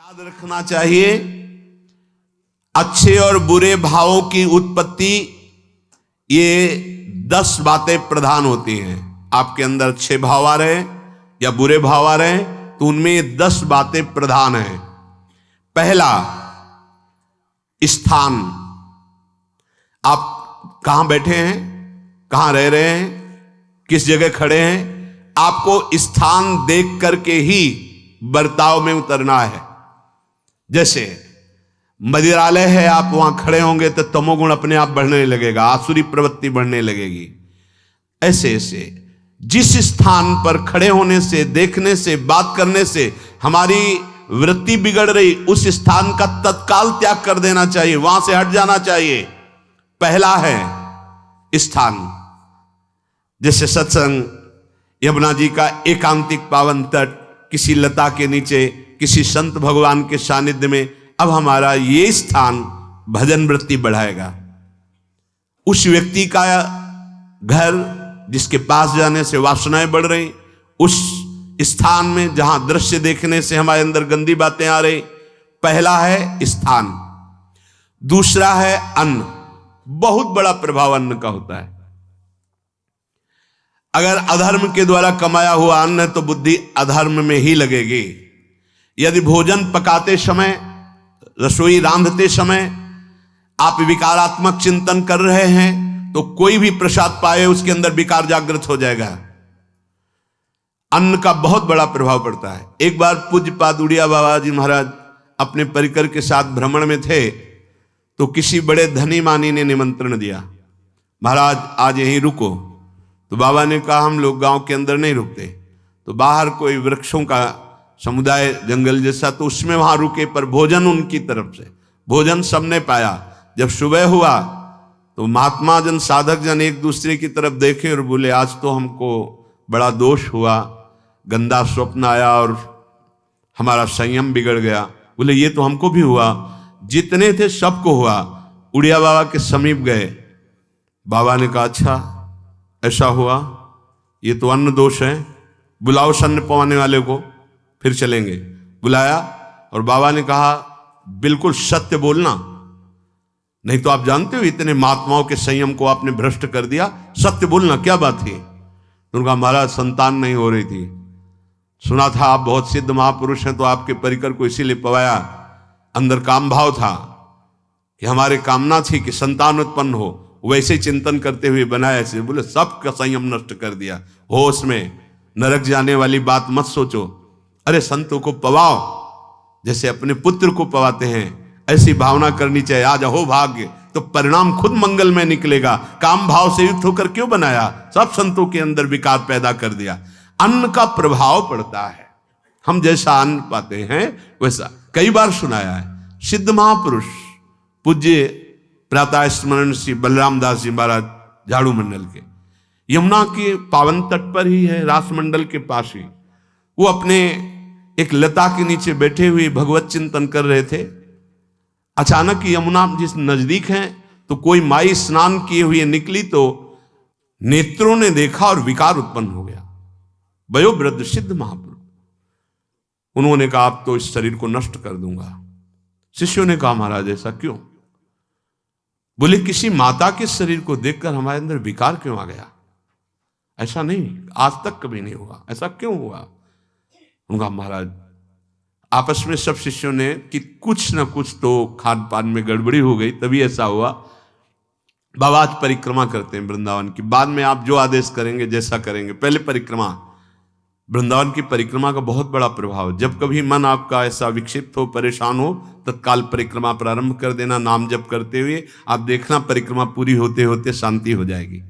याद रखना चाहिए, अच्छे और बुरे भावों की उत्पत्ति, ये 10 बातें प्रधान होती हैं। आपके अंदर अच्छे भाव आ रहे या बुरे भाव आ रहे तो उनमें ये 10 बातें प्रधान हैं। पहला, स्थान। आप कहां बैठे हैं, कहां रह रहे हैं, किस जगह खड़े हैं, आपको स्थान देख करके ही बर्ताव में उतरना है। जैसे मदिरालय है, आप वहां खड़े होंगे तो तमोगुण अपने आप बढ़ने लगेगा, आसुरी प्रवृत्ति बढ़ने लगेगी। ऐसे ऐसे जिस स्थान पर खड़े होने से, देखने से, बात करने से हमारी वृत्ति बिगड़ रही, उस स्थान का तत्काल त्याग कर देना चाहिए, वहां से हट जाना चाहिए। पहला है स्थान। जैसे सत्संग, यमुना जी का एकांतिक पावन तट, किसी लता के नीचे, किसी संत भगवान के सानिध्य में, अब हमारा ये स्थान भजन वृत्ति बढ़ाएगा। उस व्यक्ति का घर जिसके पास जाने से वासनाएं बढ़ रही, उस स्थान में जहां दृश्य देखने से हमारे अंदर गंदी बातें आ रही, पहला है स्थान। दूसरा है अन्न। बहुत बड़ा प्रभाव अन्न का होता है। अगर अधर्म के द्वारा कमाया हुआ अन्न है तो बुद्धि अधर्म में ही लगेगी। यदि भोजन पकाते समय, रसोई रांधते समय आप विकारात्मक चिंतन कर रहे हैं तो कोई भी प्रसाद पाए उसके अंदर विकार जागृत हो जाएगा। अन्न का बहुत बड़ा प्रभाव पड़ता है। एक बार पूज्य पाद उड़िया बाबा जी महाराज अपने परिकर के साथ भ्रमण में थे तो किसी बड़े धनी मानी ने निमंत्रण दिया, महाराज आज यहीं रुको। तो बाबा ने कहा हम लोग गांव के अंदर नहीं रुकते। तो बाहर कोई वृक्षों का समुदाय, जंगल जैसा, तो उसमें वहां रुके, पर भोजन उनकी तरफ से, भोजन सबने पाया। जब सुबह हुआ तो महात्मा जन, साधक जन एक दूसरे की तरफ देखे और बोले आज तो हमको बड़ा दोष हुआ, गंदा स्वप्न आया और हमारा संयम बिगड़ गया। बोले ये तो हमको भी हुआ, जितने थे सबको हुआ। उड़िया बाबा के समीप गए। बाबा ने कहा अच्छा ऐसा हुआ, ये तो अन्न दोष है, बुलाओ सन्न पवाने वाले को, फिर चलेंगे। बुलाया और बाबा ने कहा बिल्कुल सत्य बोलना, नहीं तो आप जानते हो इतने महात्माओं के संयम को आपने भ्रष्ट कर दिया, सत्य बोलना क्या बात थी। तो उनका महाराज संतान नहीं हो रही थी, सुना था आप बहुत सिद्ध महापुरुष हैं तो आपके परिकर को इसीलिए पवाया, अंदर काम भाव था कि हमारे कामना थी कि संतान उत्पन्न हो, वैसे ही चिंतन करते हुए बनाया ऐसे। बोले सबका संयम नष्ट कर दिया। होश में, नरक जाने वाली बात मत सोचो। अरे संतों को पवाओ जैसे अपने पुत्र को पवाते हैं, ऐसी भावना करनी चाहिए। आज हो भाग्य तो परिणाम खुद मंगल में निकलेगा। काम भाव से युक्त होकर क्यों बनाया, सब संतों के अंदर विकार पैदा कर दिया। अन्न का प्रभाव पड़ता है। हम जैसा अन्न पाते हैं वैसा, कई बार सुनाया है, सिद्ध महापुरुष पूज्य प्रातः स्मरण श्री बलराम दास जी महाराज झाड़ू मंडल के, यमुना के पावन तट पर ही है, रास मंडल के पास ही, वो अपने एक लता के नीचे बैठे हुए भगवत चिंतन कर रहे थे। अचानक यमुना जिस नजदीक है तो कोई माई स्नान किए हुए निकली तो नेत्रों ने देखा और विकार उत्पन्न हो गया। वयोवृद्ध सिद्ध महापुरुष, उन्होंने कहा आप तो इस शरीर को नष्ट कर दूंगा। शिष्यों ने कहा महाराज ऐसा क्यों। बोले किसी माता के शरीर को देखकर हमारे अंदर विकार क्यों आ गया, ऐसा नहीं, आज तक कभी नहीं हुआ, ऐसा क्यों हुआ। उनका महाराज आपस में सब शिष्यों ने कि कुछ ना कुछ तो खान पान में गड़बड़ी हो गई तभी ऐसा हुआ। बाबा आज परिक्रमा करते हैं वृंदावन की, बाद में आप जो आदेश करेंगे जैसा करेंगे, पहले परिक्रमा। वृंदावन की परिक्रमा का बहुत बड़ा प्रभाव। जब कभी मन आपका ऐसा विक्षिप्त हो, परेशान हो, तत्काल परिक्रमा प्रारंभ कर देना, नाम जप करते हुए। आप देखना परिक्रमा पूरी होते होते शांति हो जाएगी।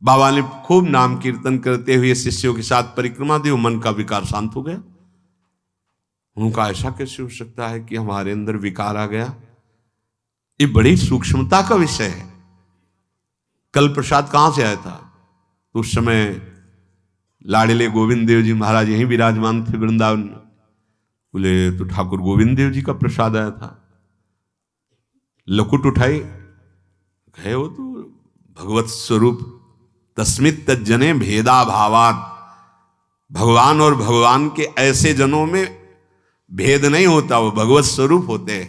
बाबा ने खूब नाम कीर्तन करते हुए शिष्यों के साथ परिक्रमा दी, मन का विकार शांत हो गया। उनका ऐसा कैसे हो सकता है कि हमारे अंदर विकार आ गया। ये बड़ी सूक्ष्मता का विषय है। कल प्रसाद कहां से आया था, तो उस समय लाडले गोविंद देव जी महाराज यहीं विराजमान थे वृंदावन में। बोले तो ठाकुर गोविंद देव जी का प्रसाद आया था। लकुट उठाई, गए वो तो भगवत स्वरूप तस्मित तज्जने भेदा भावात। भगवान और भगवान के ऐसे जनों में भेद नहीं होता, वो भगवत स्वरूप होते हैं।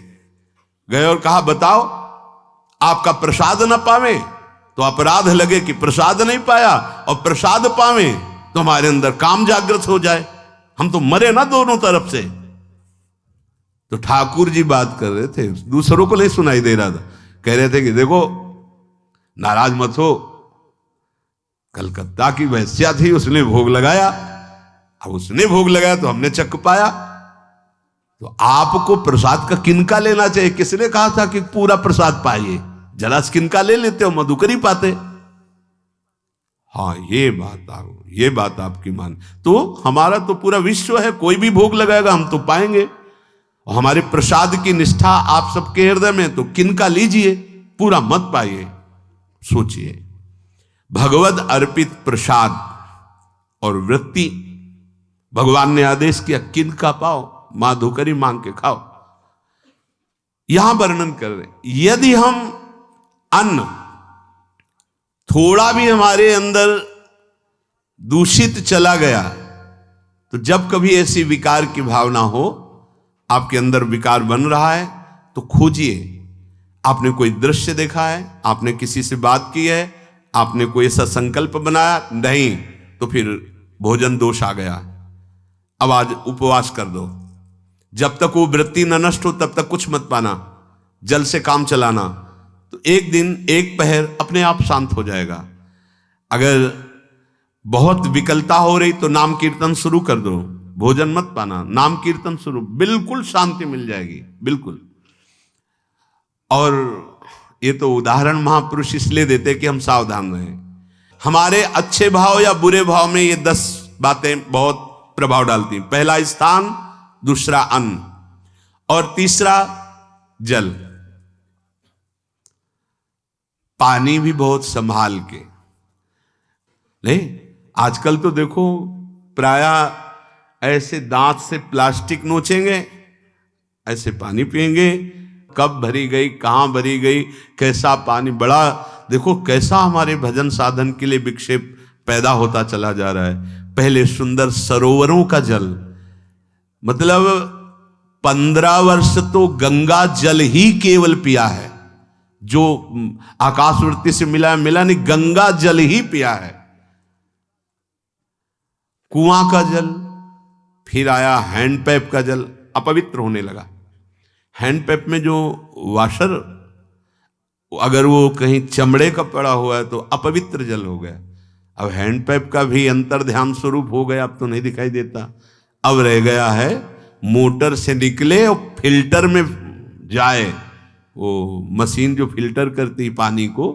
गए और कहा बताओ आपका प्रसाद न पावे तो अपराध लगे कि प्रसाद नहीं पाया, और प्रसाद पावे तो हमारे अंदर काम जागृत हो जाए, हम तो मरे ना दोनों तरफ से। तो ठाकुर जी बात कर रहे थे, दूसरों को नहीं सुनाई दे रहा था। कह रहे थे कि देखो नाराज मत हो, कलकत्ता की वैश्या थी, उसने भोग लगाया, अब उसने भोग लगाया तो हमने चख पाया, तो आपको प्रसाद का किनका लेना चाहिए? किसने कहा था कि पूरा प्रसाद पाइए? जरा किनका ले लेते हो, मधुकर ही पाते। हाँ ये बात आपकी मान, तो हमारा तो पूरा विश्व है, कोई भी भोग लगाएगा हम तो पाएंगे। और हमारे प्रसाद की निष्ठा आप सबके हृदय में, तो किनका लीजिए, पूरा मत पाइए। सोचिए, भगवद अर्पित प्रसाद और वृत्ति भगवान ने आदेश किया किनका पाओ, माधुकरी मांग के खाओ। यहां वर्णन कर रहे, यदि हम अन्न थोड़ा भी हमारे अंदर दूषित चला गया, तो जब कभी ऐसी विकार की भावना हो, आपके अंदर विकार बन रहा है, तो खोजिए। आपने कोई दृश्य देखा है, आपने किसी से बात की है, आपने कोई ऐसा संकल्प बनाया, नहीं, तो फिर भोजन दोष आ गया। अब आज उपवास कर दो, जब तक वो वृत्ति न नष्ट हो तब तक कुछ मत पाना, जल से काम चलाना, तो एक दिन एक पहर अपने आप शांत हो जाएगा। अगर बहुत विकलता हो रही तो नाम कीर्तन शुरू कर दो, भोजन मत पाना, नाम कीर्तन शुरू, बिल्कुल शांति मिल जाएगी, बिल्कुल। और ये तो उदाहरण महापुरुष इसलिए देते कि हम सावधान रहें। हमारे अच्छे भाव या बुरे भाव में ये 10 बातें बहुत प्रभाव डालती हैं। पहला स्थान, दूसरा अन्न, और तीसरा जल। पानी भी बहुत संभाल के, नहीं आजकल तो देखो प्रायः ऐसे दांत से प्लास्टिक नोचेंगे, ऐसे पानी पिएंगे, कब भरी गई, कहां भरी गई, कैसा पानी, बड़ा देखो कैसा हमारे भजन साधन के लिए विक्षेप पैदा होता चला जा रहा है। पहले सुंदर सरोवरों का जल, मतलब 15 वर्ष तो गंगा जल ही केवल पिया है, जो आकाशवृत्ति से मिला नहीं, गंगा जल ही पिया है। कुआं का जल, फिर आया हैंडपैप का जल, अपवित्र होने लगा। हैंडपैप में जो वाशर, अगर वो कहीं चमड़े का पड़ा हुआ है तो अपवित्र जल हो गया। अब हैंडपैप का भी अंतर ध्यान स्वरूप हो गया, अब तो नहीं दिखाई देता। अब रह गया है मोटर से निकले और फिल्टर में जाए, वो मशीन जो फिल्टर करती है पानी को,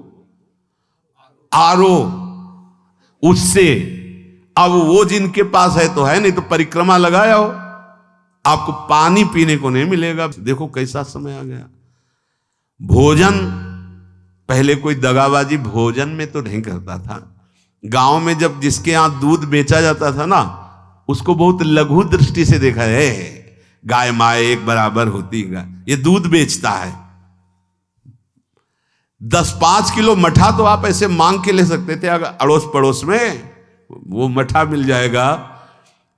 आरओ, उससे। अब वो जिनके पास है तो है, नहीं तो परिक्रमा लगाया हो, आपको पानी पीने को नहीं मिलेगा। देखो कैसा समय आ गया। भोजन, पहले कोई दगाबाजी भोजन में तो नहीं करता था। गांव में जब जिसके यहां दूध बेचा जाता था ना, उसको बहुत लघु दृष्टि से देखा है, गाय माए एक बराबर होती है, ये दूध बेचता है। 10-5 किलो मठा तो आप ऐसे मांग के ले सकते थे, अगर अड़ोस पड़ोस में वो मठा मिल जाएगा।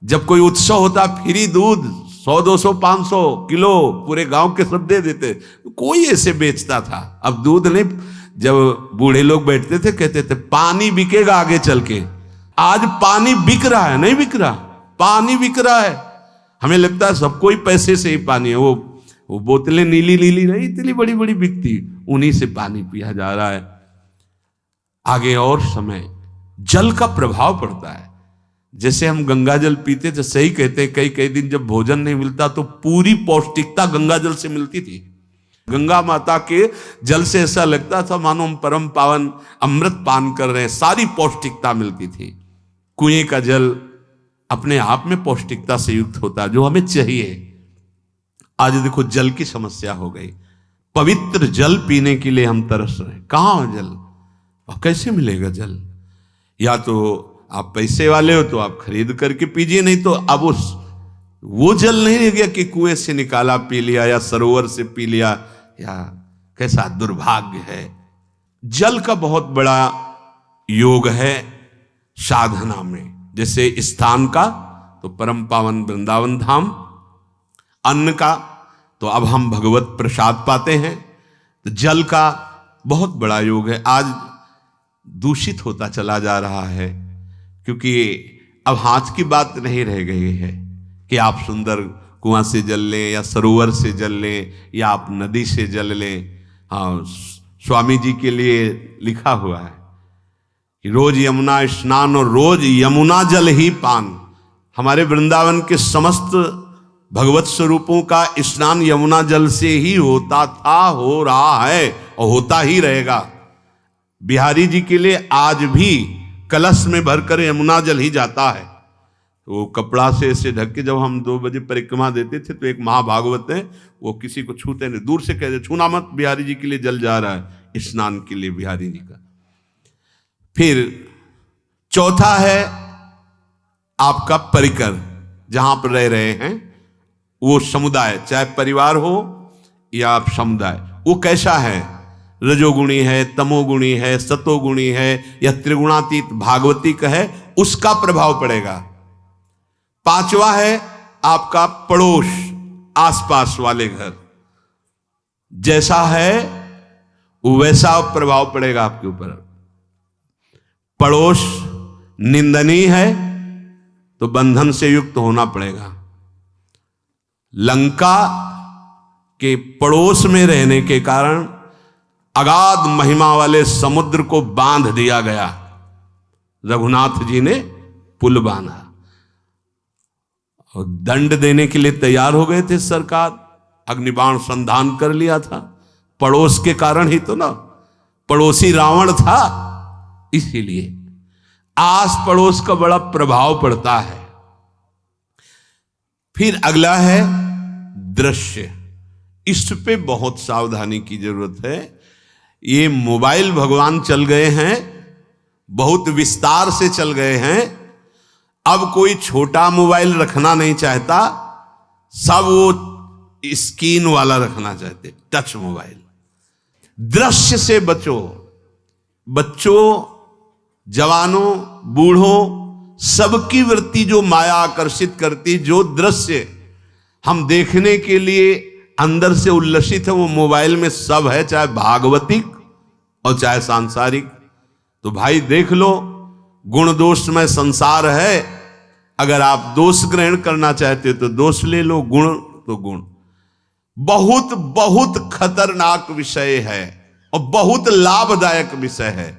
जब कोई उत्सव होता, फ्री दूध 100-200 500 किलो पूरे गांव के सब दे देते, कोई ऐसे बेचता था। अब दूध नहीं, जब बूढ़े लोग बैठते थे कहते थे पानी बिकेगा आगे चल के। आज पानी बिक रहा है, नहीं बिक रहा, पानी बिक रहा है। हमें लगता है सबको ही पैसे से ही पानी है, वो बोतलें नीली नीली नहीं, इतनी बड़ी बड़ी बिकती, उन्हीं से पानी पिया जा रहा है। आगे और समय जल का प्रभाव पड़ता है। जैसे हम गंगा जल पीते थे, सही कहते हैं, कई कई दिन जब भोजन नहीं मिलता तो पूरी पौष्टिकता गंगा जल से मिलती थी। गंगा माता के जल से ऐसा लगता था मानो हम परम पावन अमृत पान कर रहे हैं, सारी पौष्टिकता मिलती थी। कुएं का जल अपने आप में पौष्टिकता से युक्त होता, जो हमें चाहिए। आज देखो जल की समस्या हो गई, पवित्र जल पीने के लिए हम तरस रहे हैं। कहां जल, और कैसे मिलेगा जल? या तो आप पैसे वाले हो तो आप खरीद करके पीजिए, नहीं तो अब वो जल नहीं रह गया कि कुएं से निकाला पी लिया या सरोवर से पी लिया, या कैसा दुर्भाग्य है। जल का बहुत बड़ा योग है साधना में। जैसे स्थान का तो परम पावन वृंदावन धाम, अन्न का, तो अब हम भगवत प्रसाद पाते हैं। तो जल का बहुत बड़ा योग है। आज दूषित होता चला जा रहा है, क्योंकि अब हाथ की बात नहीं रह गई है कि आप सुंदर कुआं से जल लें या सरोवर से जल लें या आप नदी से जल लें। हाँ, स्वामी जी के लिए लिखा हुआ है कि रोज यमुना स्नान और रोज यमुना जल ही पान। हमारे वृंदावन के समस्त भगवत स्वरूपों का स्नान यमुना जल से ही होता था, हो रहा है और होता ही रहेगा। बिहारी जी के लिए आज भी कलश में भरकर यमुना जल ही जाता है। तो कपड़ा से ऐसे ढक के जब हम 2 बजे परिक्रमा देते थे तो एक महाभागवत है, वो किसी को छूते नहीं, दूर से कहते छूना मत, बिहारी जी के लिए जल जा रहा है स्नान के लिए बिहारी जी का। फिर चौथा है आपका परिकर, जहां पर रह रहे हैं वो समुदाय, चाहे परिवार हो या समुदाय, वो कैसा है, रजोगुणी है, तमोगुणी है, सतोगुणी है या त्रिगुणातीत भागवतिक है, उसका प्रभाव पड़ेगा। पांचवा है आपका पड़ोस, आसपास वाले घर, जैसा है वैसा प्रभाव पड़ेगा आपके ऊपर। पड़ोस निंदनीय है तो बंधन से युक्त होना पड़ेगा। लंका के पड़ोस में रहने के कारण अगाध महिमा वाले समुद्र को बांध दिया गया, रघुनाथ जी ने पुल बांधा और दंड देने के लिए तैयार हो गए थे सरकार, अग्निबाण संधान कर लिया था, पड़ोस के कारण ही तो ना, पड़ोसी रावण था, इसीलिए आस पड़ोस का बड़ा प्रभाव पड़ता है। फिर अगला है दृश्य, इस पे बहुत सावधानी की जरूरत है। ये मोबाइल भगवान चल गए हैं, बहुत विस्तार से चल गए हैं। अब कोई छोटा मोबाइल रखना नहीं चाहता, सब वो स्क्रीन वाला रखना चाहते, टच मोबाइल। दृश्य से बचो, बच्चों, जवानों, बूढ़ों, सबकी वृत्ति जो माया आकर्षित करती, जो दृश्य हम देखने के लिए अंदर से उल्लसित है, वो मोबाइल में सब है, चाहे भागवतिक और चाहे सांसारिक। तो भाई देख लो, गुण दोष में संसार है। अगर आप दोष ग्रहण करना चाहते हो तो दोष ले लो, गुण तो गुण। बहुत बहुत खतरनाक विषय है और बहुत लाभदायक विषय है।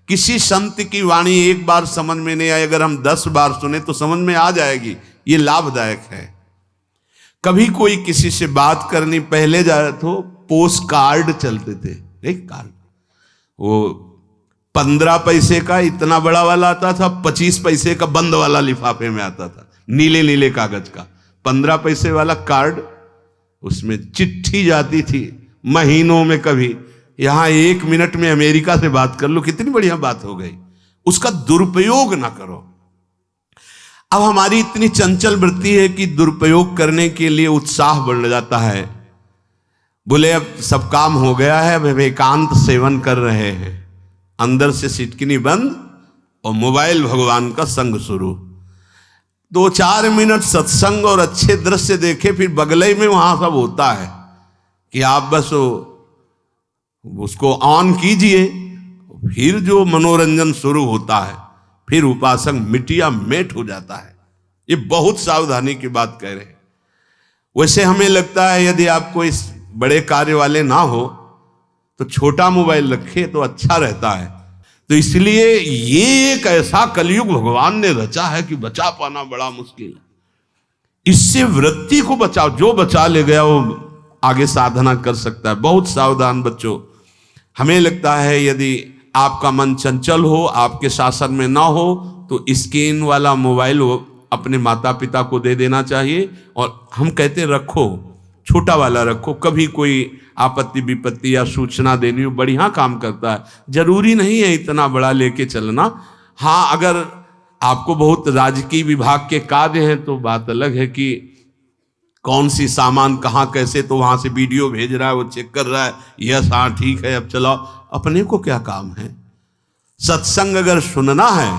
किसी संत की वाणी एक बार समझ में नहीं आई, अगर हम 10 बार सुने तो समझ में आ जाएगी, ये लाभदायक है। कभी कोई किसी से बात करनी, पहले जाए तो पोस्ट कार्ड चलते थे, एक कार्ड, वो 15 पैसे का इतना बड़ा वाला आता था, 25 पैसे का बंद वाला लिफाफे में आता था, नीले नीले कागज का 15 पैसे वाला कार्ड, उसमें चिट्ठी जाती थी महीनों में। कभी यहां 1 मिनट में अमेरिका से बात कर लो, कितनी बढ़िया बात हो गई। उसका दुरुपयोग ना करो। अब हमारी इतनी चंचल वृत्ति है कि दुरुपयोग करने के लिए उत्साह बढ़ जाता है। बोले अब सब काम हो गया है, अब एकांत सेवन कर रहे हैं, अंदर से सिटकिनी बंद और मोबाइल भगवान का संग शुरू। 2-4 मिनट सत्संग और अच्छे दृश्य देखे, फिर बगले में वहां सब होता है कि आप बस उसको ऑन कीजिए, फिर जो मनोरंजन शुरू होता है, फिर उपासक मिटिया मेट हो जाता है। ये बहुत सावधानी की बात कह रहे हैं। वैसे हमें लगता है यदि आपको इस बड़े कार्य वाले ना हो तो छोटा मोबाइल रखे तो अच्छा रहता है। तो इसलिए ये एक ऐसा कलयुग भगवान ने रचा है कि बचा पाना बड़ा मुश्किल है। इससे वृत्ति को बचाओ, जो बचा ले गया वो आगे साधना कर सकता है। बहुत सावधान बच्चों। हमें लगता है यदि आपका मन चंचल हो, आपके शासन में ना हो, तो स्क्रीन वाला मोबाइल अपने माता पिता को दे देना चाहिए। और हम कहते रखो, छोटा वाला रखो, कभी कोई आपत्ति विपत्ति या सूचना देनी हो, बढ़िया काम करता है। जरूरी नहीं है इतना बड़ा लेके चलना। हाँ, अगर आपको बहुत राजकीय विभाग के कार्य हैं तो बात अलग है कि कौन सी सामान कहाँ कैसे, तो वहां से वीडियो भेज रहा है, वो चेक कर रहा है, यस हाँ ठीक है अब चलाओ। अपने को क्या काम है? सत्संग अगर सुनना है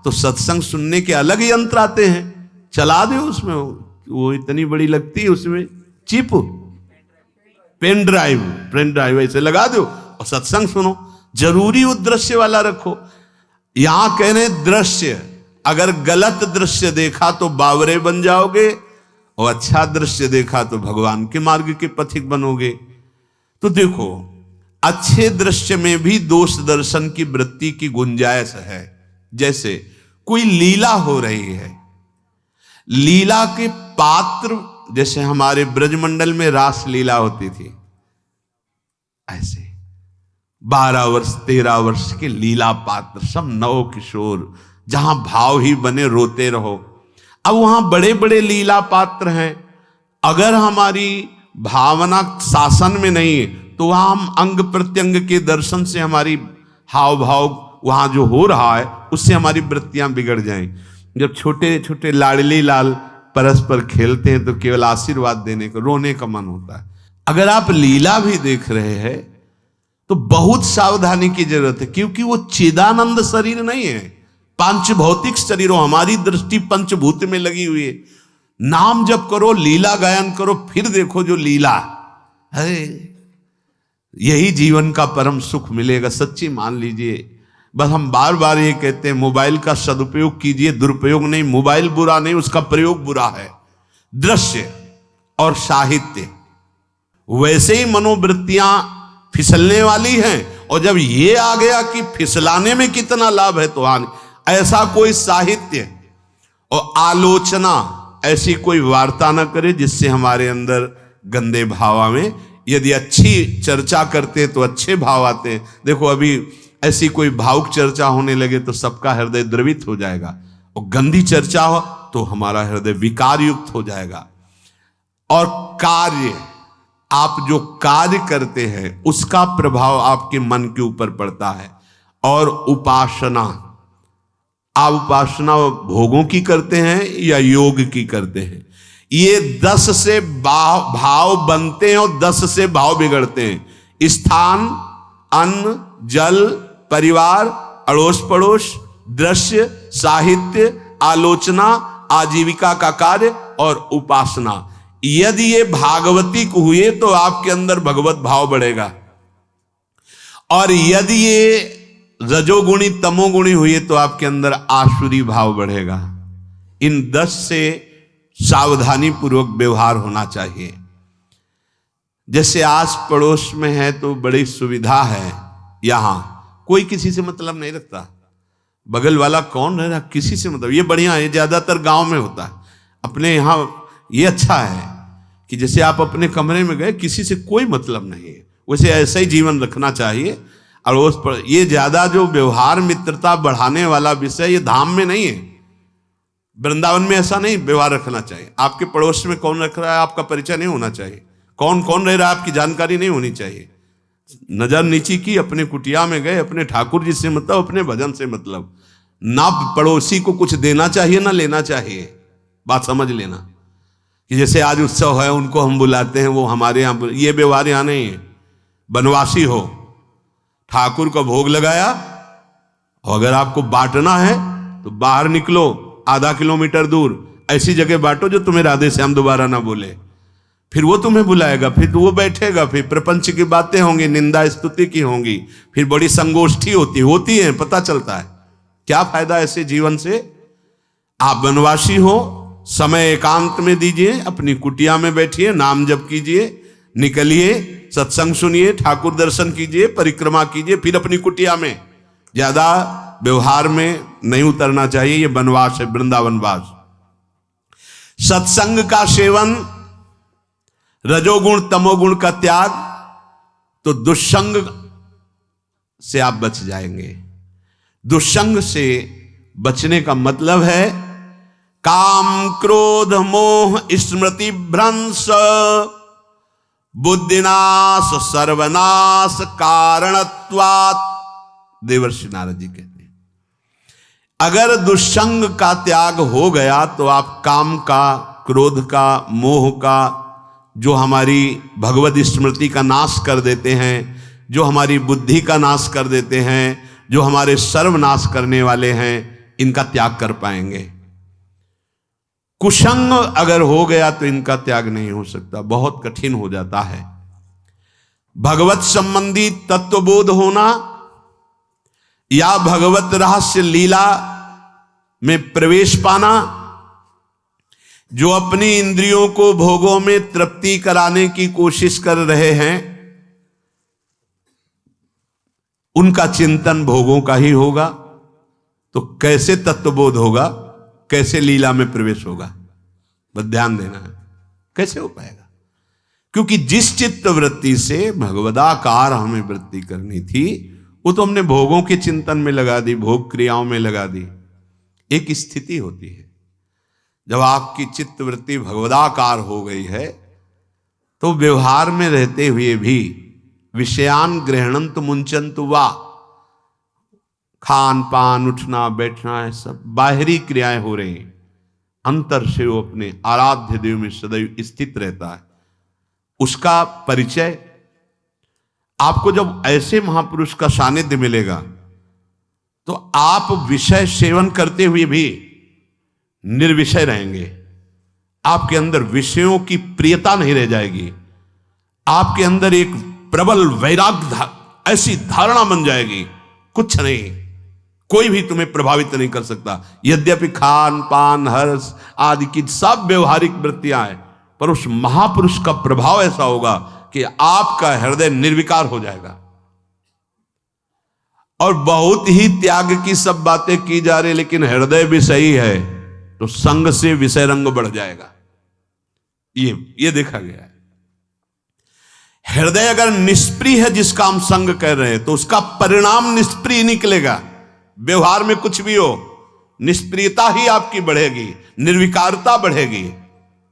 तो सत्संग सुनने के अलग यंत्र आते हैं, चला दे उसमें, वो इतनी बड़ी लगती है उसमें चिप, पेन ड्राइव ऐसे लगा दो और सत्संग सुनो। जरूरी वो दृश्य वाला रखो। यहां कह रहे दृश्य, अगर गलत दृश्य देखा तो बावरे बन जाओगे और अच्छा दृश्य देखा तो भगवान के मार्ग के पथिक बनोगे। तो देखो, अच्छे दृश्य में भी दोष दर्शन की वृत्ति की गुंजाइश है। जैसे कोई लीला हो रही है, लीला के पात्र, जैसे हमारे ब्रजमंडल में रास लीला होती थी, ऐसे 12 वर्ष 13 वर्ष के लीला पात्र, सब नव किशोर, जहां भाव ही बने रोते रहो। अब वहां बड़े बड़े लीला पात्र हैं, अगर हमारी भावना शासन में नहीं है तो वहां हम अंग प्रत्यंग के दर्शन से हमारी हाव भाव वहां जो हो रहा है उससे हमारी वृत्तियां बिगड़ जाएं। जब छोटे छोटे लाडली लाल परस्पर खेलते हैं तो केवल आशीर्वाद देने को, रोने का मन होता है। अगर आप लीला भी देख रहे हैं तो बहुत सावधानी की जरूरत है, क्योंकि वो चिदानंद शरीर नहीं है, पांच भौतिक शरीरों, हमारी दृष्टि पंचभूत में लगी हुई है। नाम जप करो, लीला गायन करो, फिर देखो जो लीला है, यही जीवन का परम सुख मिलेगा। सच्ची मान लीजिए। बस हम बार बार ये कहते हैं, मोबाइल का सदुपयोग कीजिए, दुरुपयोग नहीं। मोबाइल बुरा नहीं, उसका प्रयोग बुरा है। दृश्य और साहित्य, वैसे ही मनोवृत्तियां फिसलने वाली हैं, और जब ये आ गया कि फिसलाने में कितना लाभ है तो ऐसा कोई साहित्य और आलोचना, ऐसी कोई वार्ता न करे जिससे हमारे अंदर गंदे भाव आवे। यदि अच्छी चर्चा करते हैं तो अच्छे भाव आते हैं। देखो, अभी ऐसी कोई भावुक चर्चा होने लगे तो सबका हृदय द्रवित हो जाएगा, और गंदी चर्चा हो तो हमारा हृदय विकार युक्त हो जाएगा। और कार्य, आप जो कार्य करते हैं उसका प्रभाव आपके मन के ऊपर पड़ता है। और उपासना, आप उपासना भोगों की करते हैं या योग की करते हैं, ये 10 से भाव बनते हैं और 10 से भाव बिगड़ते हैं। स्थान, अन्न, जल, परिवार, अड़ोस पड़ोस, दृश्य, साहित्य, आलोचना, आजीविका का कार्य और उपासना, यदि ये भागवतिक हुए तो आपके अंदर भगवत भाव बढ़ेगा, और यदि ये रजोगुणी तमोगुणी हुए तो आपके अंदर आसुरी भाव बढ़ेगा। इन 10 से सावधानी पूर्वक व्यवहार होना चाहिए। जैसे आस पड़ोस में है तो बड़ी सुविधा है, यहां कोई किसी से मतलब नहीं रखता, बगल वाला कौन रह रहा, किसी से मतलब, ये बढ़िया है। ज्यादातर गांव में होता है। अपने यहां ये अच्छा है कि जैसे आप अपने कमरे में गए, किसी से कोई मतलब नहीं है, वैसे ऐसा ही जीवन रखना चाहिए। और उस पर ये ज्यादा जो व्यवहार मित्रता बढ़ाने वाला विषय, ये धाम में नहीं है, वृंदावन में ऐसा नहीं व्यवहार रखना चाहिए। आपके पड़ोस में कौन रख रहा है आपका परिचय नहीं होना चाहिए, कौन कौन रह रहा है आपकी जानकारी नहीं होनी चाहिए। नजर नीची की, अपने कुटिया में गए, अपने ठाकुर जी से मतलब, अपने भजन से मतलब, ना पड़ोसी को कुछ देना चाहिए ना लेना चाहिए। बात समझ लेना कि जैसे आज उत्सव है उनको हम बुलाते हैं, वो हमारे यहाँ, ये व्यवहार यहाँ नहीं है। बनवासी हो, ठाकुर का भोग लगाया, और अगर आपको बांटना है तो बाहर निकलो, आधा किलोमीटर दूर ऐसी जगह बांटो जो तुम्हें राधे श्याम दोबारा ना बोले, फिर वो तुम्हें बुलाएगा, फिर वो बैठेगा, फिर प्रपंच की बातें होंगी, निंदा स्तुति की होंगी, फिर बड़ी संगोष्ठी होती है, पता चलता है। क्या फायदा ऐसे जीवन से। आप वनवासी हो, समय एकांत में दीजिए, अपनी कुटिया में बैठिए, नाम जप कीजिए, निकलिए, सत्संग सुनिए, ठाकुर दर्शन कीजिए, परिक्रमा कीजिए, फिर अपनी कुटिया में। ज्यादा व्यवहार में नहीं उतरना चाहिए, ये वनवास है, वृंदावनवास। सत्संग का सेवन, रजोगुण तमोगुण का त्याग, तो दुष्संग से आप बच जाएंगे। दुष्संग से बचने का मतलब है काम क्रोध मोह स्मृति भ्रंश बुद्धिनाश सर्वनाश कारणत्वात्। देवर्षि नारद जी कहते हैं, अगर दुष्संग का त्याग हो गया तो आप काम का, क्रोध का, मोह का, जो हमारी भगवत स्मृति का नाश कर देते हैं, जो हमारी बुद्धि का नाश कर देते हैं, जो हमारे सर्वनाश करने वाले हैं, इनका त्याग कर पाएंगे। कुसंग अगर हो गया तो इनका त्याग नहीं हो सकता, बहुत कठिन हो जाता है। भगवत संबंधी तत्वबोध होना या भगवत रहस्य लीला में प्रवेश पाना, जो अपनी इंद्रियों को भोगों में तृप्ति कराने की कोशिश कर रहे हैं, उनका चिंतन भोगों का ही होगा, तो कैसे तत्वबोध होगा, कैसे लीला में प्रवेश होगा? बस ध्यान देना है, कैसे हो पाएगा? क्योंकि जिस चित्त वृत्ति से भगवदाकार हमें वृत्ति करनी थी, वो तो हमने भोगों के चिंतन में लगा दी, भोग क्रियाओं में लगा दी। एक स्थिति होती है जब आपकी चित्त वृत्ति भगवदाकार हो गई है, तो व्यवहार में रहते हुए भी विषयान ग्रहणंत मुंचंत वा, खान पान उठना बैठना है सब बाहरी क्रियाएं हो रही हैं, अंतर से वो अपने आराध्य देव में सदैव स्थित रहता है। उसका परिचय आपको जब ऐसे महापुरुष का सानिध्य मिलेगा, तो आप विषय सेवन करते हुए भी निर्विषय रहेंगे। आपके अंदर विषयों की प्रियता नहीं रह जाएगी, आपके अंदर एक प्रबल वैराग्य ऐसी धारणा बन जाएगी, कुछ नहीं, कोई भी तुम्हें प्रभावित नहीं कर सकता। यद्यपि खान पान हर्ष आदि की सब व्यवहारिक वृत्तियां हैं, पर उस महापुरुष का प्रभाव ऐसा होगा कि आपका हृदय निर्विकार हो जाएगा। और बहुत ही त्याग की सब बातें की जा रही, लेकिन हृदय भी सही है, तो संग से विषय रंग बढ़ जाएगा। ये देखा गया है। हृदय अगर निष्प्रिय है, जिसका हम संग कह रहे हैं, तो उसका परिणाम निष्प्रिय निकलेगा। व्यवहार में कुछ भी हो, निष्प्रियता ही आपकी बढ़ेगी, निर्विकारता बढ़ेगी,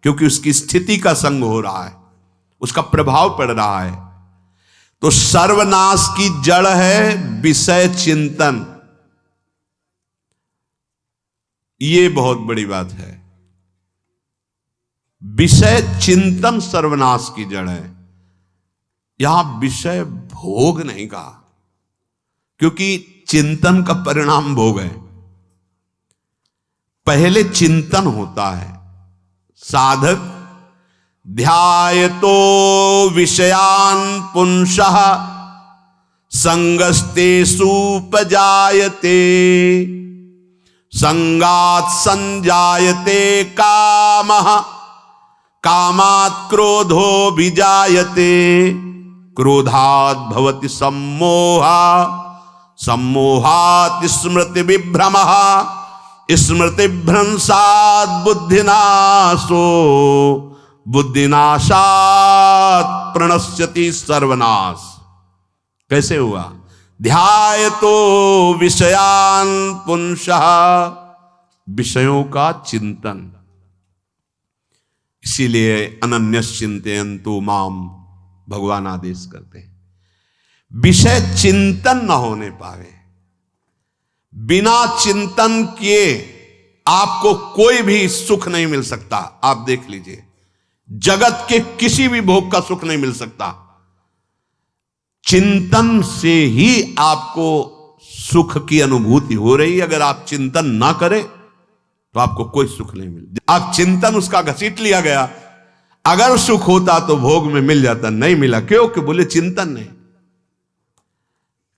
क्योंकि उसकी स्थिति का संग हो रहा है, उसका प्रभाव पड़ रहा है। तो सर्वनाश की जड़ है विषय चिंतन। ये बहुत बड़ी बात है। विषय चिंतन सर्वनाश की जड़ है। यहां विषय भोग नहीं कहा, क्योंकि चिंतन का परिणाम भोग है। पहले चिंतन होता है। साधक ध्यायतो विषयान पुंसः संगस्तेषु उपजायते, संगात् संजायते कामः, कामात् क्रोधो विजायते, क्रोधात् भवति सम्मोहः, सम्मोहात् स्मृति विभ्रमः, स्मृति भ्रंशात् बुद्धिनाशो, बुद्धिनाशात् प्रणश्यति सर्वनाश। कैसे हुआ? ध्यायतो विषयान पुंसः, विषयों का चिंतन। इसीलिए अनन्यश्चिन्तयन्तु माम भगवान आदेश करते हैं। विषय चिंतन न होने पावे, बिना चिंतन किए आपको कोई भी सुख नहीं मिल सकता। आप देख लीजिए, जगत के किसी भी भोग का सुख नहीं मिल सकता। चिंतन से ही आपको सुख की अनुभूति हो रही। अगर आप चिंतन ना करें तो आपको कोई सुख नहीं मिल। आप चिंतन उसका घसीट लिया गया। अगर सुख होता तो भोग में मिल जाता, नहीं मिला। क्यों? कि बोले चिंतन नहीं।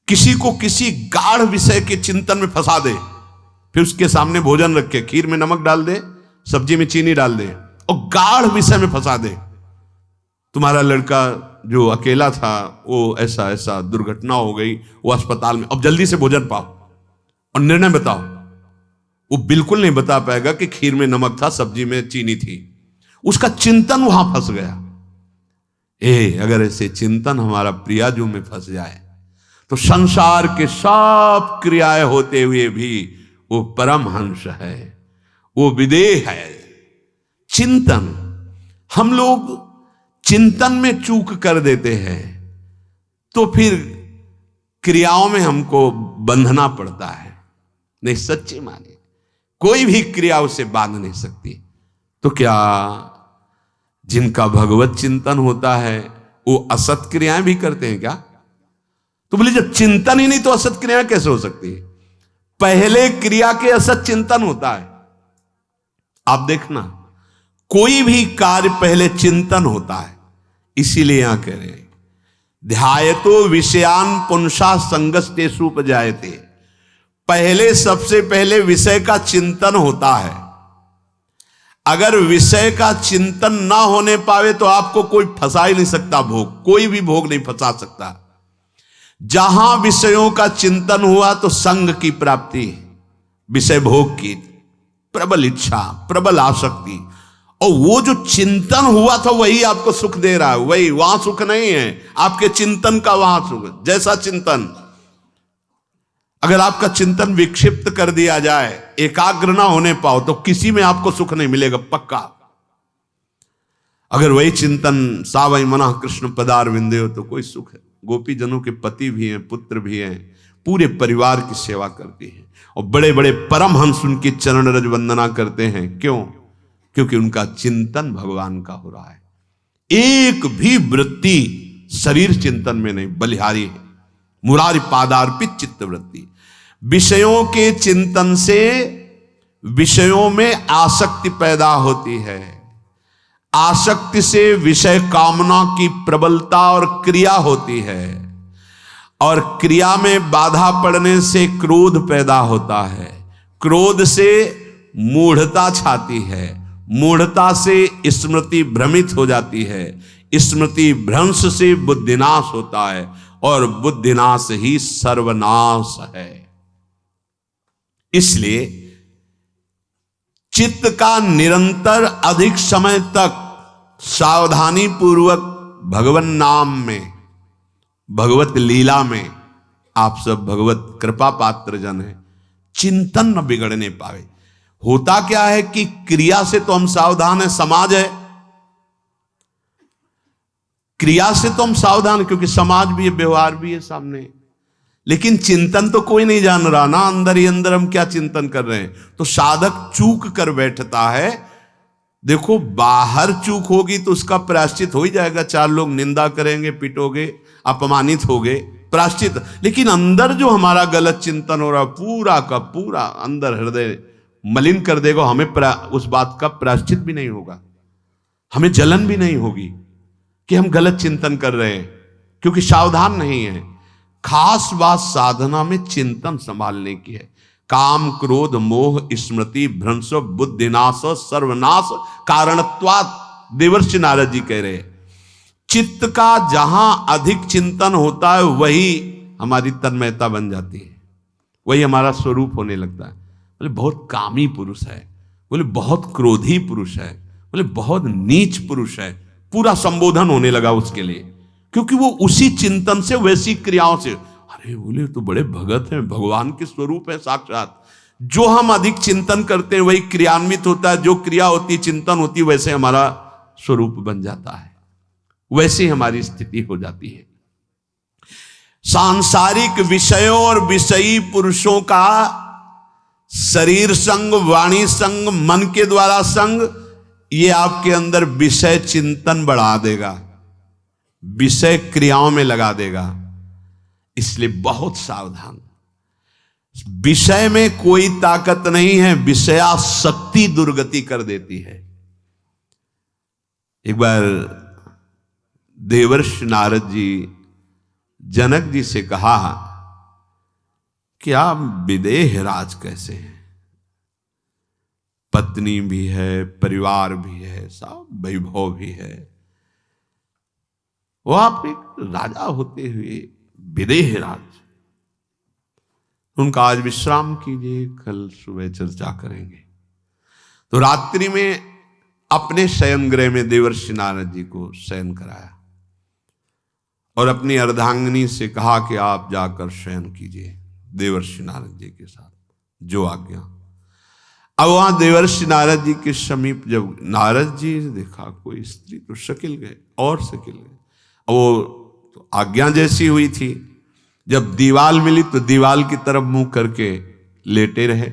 किसी को किसी गाढ़ विषय के चिंतन में फंसा दे, फिर उसके सामने भोजन रख के खीर में नमक डाल दे, सब्जी में चीनी डाल दे और गाढ़ विषय में फंसा दे। तुम्हारा लड़का जो अकेला था, वो ऐसा ऐसा दुर्घटना हो गई, वो अस्पताल में, अब जल्दी से भोजन पाओ और निर्णय बताओ। वो बिल्कुल नहीं बता पाएगा कि खीर में नमक था, सब्जी में चीनी थी। उसका चिंतन वहां फंस गया। अगर ऐसे चिंतन हमारा प्रियाजू में फंस जाए तो संसार के सब क्रियाएं होते हुए भी वो परमहंस है, वो विदेह है। चिंतन, हम लोग चिंतन में चूक कर देते हैं, तो फिर क्रियाओं में हमको बंधना पड़ता है। नहीं, सच्ची माने कोई भी क्रिया उसे बांध नहीं सकती। तो क्या जिनका भगवत चिंतन होता है वो असत क्रियाएं भी करते हैं क्या? तो बोले जब चिंतन ही नहीं तो असत क्रियाएं कैसे हो सकती है? पहले क्रिया के असत चिंतन होता है। आप देखना, कोई भी कार्य पहले चिंतन होता है। इसीलिए यहां कह रहे हैं ध्यायतो विषयान पुंसा संगस्तेषु उपजायते। पहले सबसे पहले विषय का चिंतन होता है। अगर विषय का चिंतन ना होने पावे तो आपको कोई फंसा ही नहीं सकता भोग, कोई भी भोग नहीं फंसा सकता। जहां विषयों का चिंतन हुआ तो संग की प्राप्ति, विषय भोग की प्रबल इच्छा, प्रबल आसक्ति, और वो जो चिंतन हुआ था वही आपको सुख दे रहा है। वही, वहां सुख नहीं है, आपके चिंतन का वहां सुख। जैसा चिंतन, अगर आपका चिंतन विक्षिप्त कर दिया जाए, एकाग्र ना होने पाओ, तो किसी में आपको सुख नहीं मिलेगा पक्का। अगर वही चिंतन सावई मना कृष्ण पदार विंदे हो तो कोई सुख है। गोपी जनों के पति भी हैं, पुत्र भी हैं, पूरे परिवार की सेवा करती हैं, और बड़े बड़े परमहंस उनकी चरण रज वंदना करते हैं। क्यों? क्योंकि उनका चिंतन भगवान का हो रहा है। एक भी वृत्ति शरीर चिंतन में नहीं, बलिहारी है। मुरारी पादार्पित चित्त वृत्ति। विषयों के चिंतन से विषयों में आसक्ति पैदा होती है। आसक्ति से विषय कामना की प्रबलता और क्रिया होती है, और क्रिया में बाधा पड़ने से क्रोध पैदा होता है। क्रोध से मूढ़ता छाती है, मूढ़ता से स्मृति भ्रमित हो जाती है, स्मृति भ्रंश से बुद्धिनाश होता है, और बुद्धिनाश ही सर्वनाश है। इसलिए चित्त का निरंतर अधिक समय तक सावधानी पूर्वक भगवन नाम में, भगवत लीला में, आप सब भगवत कृपा पात्र जन है, चिंतन न बिगड़ने पावे। होता क्या है कि क्रिया से तो हम सावधान है, समाज है, क्रिया से तो हम सावधान, क्योंकि समाज भी है, व्यवहार भी है सामने, लेकिन चिंतन तो कोई नहीं जान रहा ना, अंदर ही अंदर हम क्या चिंतन कर रहे हैं। तो साधक चूक कर बैठता है। देखो, बाहर चूक होगी तो उसका प्रायश्चित हो ही जाएगा, चार लोग निंदा करेंगे, पिटोगे, अपमानित होगे, प्रायश्चित। लेकिन अंदर जो हमारा गलत चिंतन हो रहा, पूरा का पूरा अंदर हृदय मलिन कर देगा, हमें उस बात का प्रायश्चित भी नहीं होगा, हमें जलन भी नहीं होगी कि हम गलत चिंतन कर रहे हैं, क्योंकि सावधान नहीं है। खास बात साधना में चिंतन संभालने की है। काम क्रोध मोह स्मृति भ्रंश बुद्धिनाश सर्वनाश कारणत्वात्, देवर्षि नारद जी कह रहे हैं। चित्त का जहां अधिक चिंतन होता है वही हमारी तन्मयता बन जाती है, वही हमारा स्वरूप होने लगता है। बोले बहुत कामी पुरुष है, बोले बहुत क्रोधी पुरुष है, बोले बहुत नीच पुरुष है, पूरा संबोधन होने लगा उसके लिए, क्योंकि वो उसी चिंतन से, वैसी क्रियाओं से। अरे बोले तो बड़े भगत हैं, भगवान के स्वरूप है साक्षात। जो हम अधिक चिंतन करते हैं वही क्रियान्वित होता है, जो क्रिया होती, चिंतन होती, वैसे हमारा स्वरूप बन जाता है, वैसी हमारी स्थिति हो जाती है। सांसारिक विषयों और विषयी पुरुषों का शरीर संग, वाणी संग, मन के द्वारा संग, ये आपके अंदर विषय चिंतन बढ़ा देगा, विषय क्रियाओं में लगा देगा। इसलिए बहुत सावधान। विषय में कोई ताकत नहीं है, विषयासक्ति दुर्गति कर देती है। एक बार देवर्षि नारद जी जनक जी से कहा कि आप विदेह राज कैसे हैं, पत्नी भी है, परिवार भी है, सब वैभव भी है, वो आप एक राजा होते हुए विदेह राज। उनका आज विश्राम कीजिए, कल सुबह चर्चा करेंगे। तो रात्रि में अपने शयन गृह में देवर्षि नारद जी को शयन कराया और अपनी अर्धांगिनी से कहा कि आप जाकर शयन कीजिए देवर्षि नारद जी के साथ, जो आज्ञा। अब वहां देवर्षि नारद जी के समीप जब नारद जी ने देखा कोई स्त्री, तो शकिल गए और शकिल गए। वो तो आज्ञा जैसी हुई थी, जब दीवाल मिली तो दीवाल की तरफ मुंह करके लेटे रहे।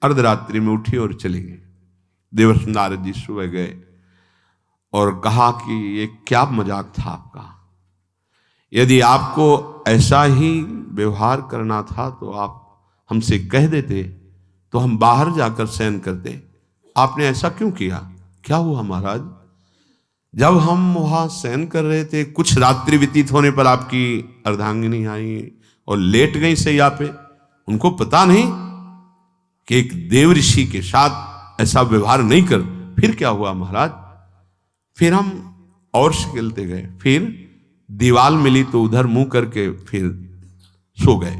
अर्धरात्रि में उठी और चली गई। देवर्षि नारद जी सुबह गए और कहा कि ये क्या मजाक था आपका, यदि आपको ऐसा ही व्यवहार करना था तो आप हमसे कह देते तो हम बाहर जाकर शयन करते, आपने ऐसा क्यों किया। क्या हुआ महाराज? जब हम वहां शयन कर रहे थे, कुछ रात्रि व्यतीत होने पर आपकी अर्धांगिनी आई और लेट गई सैया पे। उनको पता नहीं कि एक देव ऋषि के साथ ऐसा व्यवहार नहीं कर। फिर क्या हुआ महाराज? फिर हम और खेलते गए, फिर दीवाल मिली तो उधर मुंह करके फिर सो गए।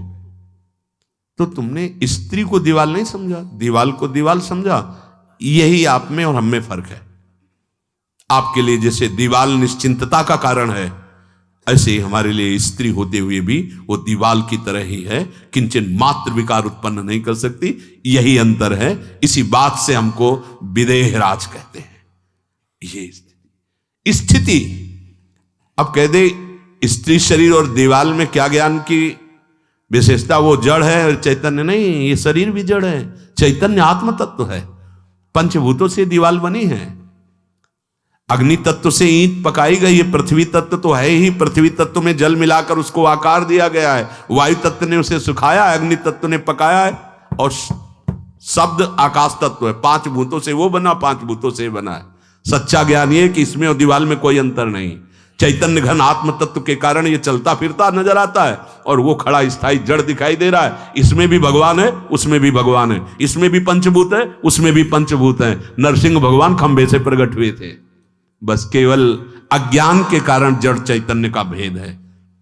तो तुमने स्त्री को दीवाल नहीं समझा, दीवाल को दीवाल समझा। यही आप में और हम में फर्क है। आपके लिए जैसे दीवाल निश्चिंतता का कारण है, ऐसे ही हमारे लिए स्त्री होते हुए भी वो दीवाल की तरह ही है, किंचन मात्र विकार उत्पन्न नहीं कर सकती। यही अंतर है। इसी बात से हमको विदेहराज कहते हैं। ये स्थिति अब कह दे स्त्री शरीर और दीवाल में क्या ज्ञान की विशेषता? वो जड़ है और चैतन्य नहीं। ये शरीर भी जड़ है, चैतन्य आत्म तत्व है। पंचभूतों से दीवाल बनी है। अग्नि तत्व से ईंट पकाई गई है। पृथ्वी तत्व तो है ही, पृथ्वी तत्व में जल मिलाकर उसको आकार दिया गया है। वायु तत्व ने उसे सुखाया है, अग्नि तत्व ने पकाया है, और शब्द आकाश तत्व है। 5 भूतों से वो बना, 5 भूतों से बना है। सच्चा ज्ञान ये कि इसमें और दीवाल में कोई अंतर नहीं। चैतन्य घन आत्म तत्व के कारण ये चलता फिरता नजर आता है, और वो खड़ा स्थायी जड़ दिखाई दे रहा है। इसमें भी भगवान है, उसमें भी भगवान है। इसमें भी पंचभूत है, उसमें भी पंचभूत है। नरसिंह भगवान खंभे से प्रकट हुए थे, बस केवल अज्ञान के कारण जड़ चैतन्य का भेद है।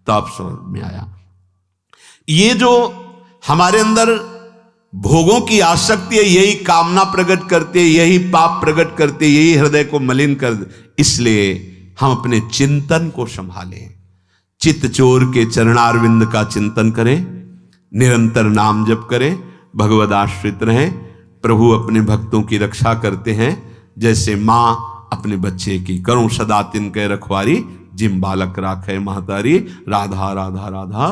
तब समझ में आया। ये जो हमारे अंदर भोगों की आसक्ति है, यही कामना प्रकट करती है, यही पाप प्रकट करती है, यही हृदय को मलिन कर। इसलिए हम अपने चिंतन को संभालें। चित्त चोर के चरणारविंद का चिंतन करें, निरंतर नाम जप करें, भगवद आश्रित रहें। प्रभु अपने भक्तों की रक्षा करते हैं, जैसे मां अपने बच्चे की। करूं सदा तिनके रखवारी, जिम बालक राखे महतारी। राधा राधा राधा।